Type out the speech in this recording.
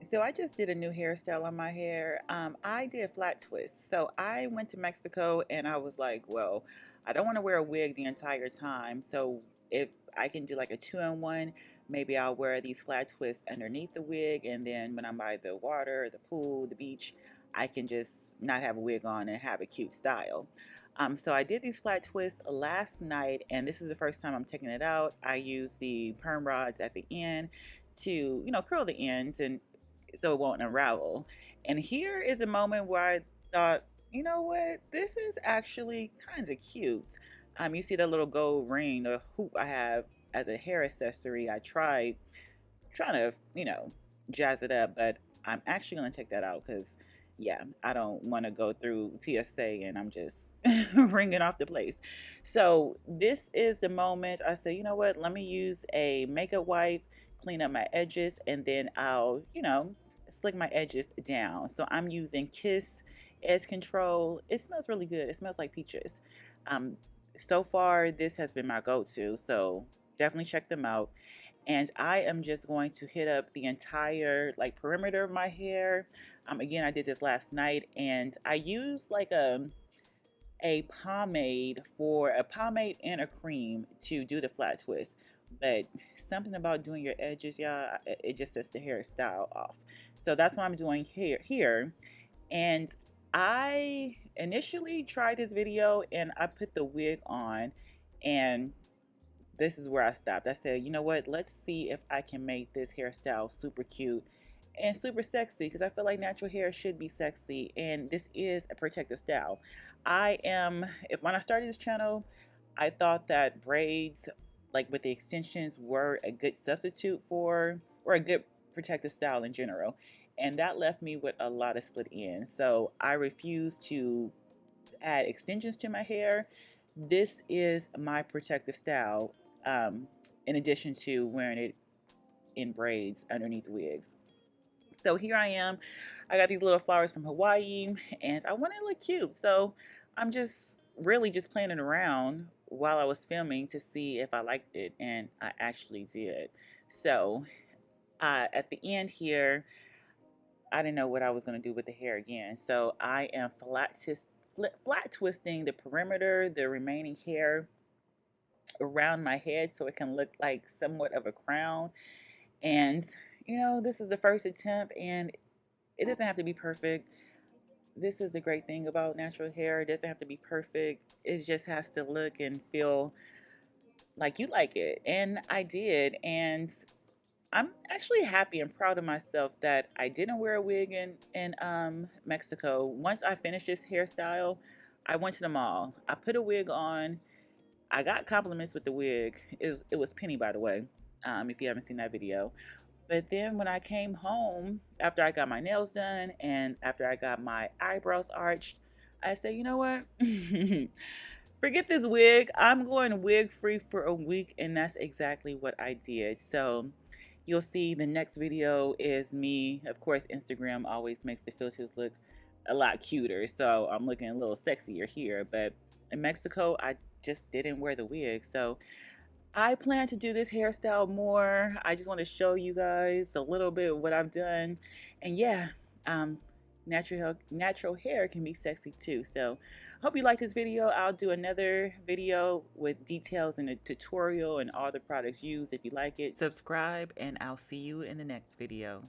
So I just did a new hairstyle on my hair. I did flat twists. So I went to Mexico and I was like, well, I don't want to wear a wig the entire time. So if I can do like a two-in-one, maybe I'll wear these flat twists underneath the wig, and then when I'm by the water, the pool, the beach, I can just not have a wig on and have a cute style. So I did these flat twists last night, and this is the first time I'm taking it out. I use the perm rods at the end to, curl the ends and so it won't unravel. And here is a moment where I thought, you know what, this is actually kind of cute. You see the little gold ring, the hoop I have as a hair accessory. I tried trying to, jazz it up, but I'm actually going to take that out because, yeah, I don't want to go through TSA and I'm just ringing off the place. So this is the moment I say, you know what, let me use a makeup wipe, clean up my edges, and then I'll, slick my edges down. So I'm using Kiss Edge Control. It smells really good. It smells like peaches. Um, so far, this has been my go-to. So definitely check them out. And I am just going to hit up the entire like perimeter of my hair. Again, I did this last night, and I used like a pomade and a cream to do the flat twist. But something about doing your edges, yeah, it just sets the hairstyle off. So that's what I'm doing here. And I initially tried this video and I put the wig on, and this is where I stopped. I said, you know what? Let's see if I can make this hairstyle super cute and super sexy, because I feel like natural hair should be sexy, and this is a protective style. If when I started this channel, I thought that braids, like with the extensions, were a good substitute for, or a good protective style in general. And that left me with a lot of split ends. So I refuse to add extensions to my hair. This is my protective style, in addition to wearing it in braids underneath wigs. So here I am. I got these little flowers from Hawaii and I want to look cute. So I'm just really just playing around while I was filming to see if I liked it, and I actually did. So at the end here, I didn't know what I was going to do with the hair again. So I am flat twisting the perimeter, the remaining hair around my head so it can look like somewhat of a crown. And, this is the first attempt and it doesn't have to be perfect. This is the great thing about natural hair. It doesn't have to be perfect. It just has to look and feel like you like it. And I did. And I'm actually happy and proud of myself that I didn't wear a wig in Mexico. Once I finished this hairstyle, I went to the mall. I put a wig on. I got compliments with the wig. It was penny, by the way, if you haven't seen that video. But then when I came home, after I got my nails done and after I got my eyebrows arched, I said, you know what? Forget this wig. I'm going wig free for a week. And that's exactly what I did. So you'll see the next video is me. Of course, Instagram always makes the filters look a lot cuter. So I'm looking a little sexier here. But in Mexico, I just didn't wear the wig. So I plan to do this hairstyle more. I just want to show you guys a little bit of what I've done. And yeah, um, natural hair can be sexy too. So hope you like this video. I'll do another video with details and a tutorial and all the products used if you like it. Subscribe and I'll see you in the next video.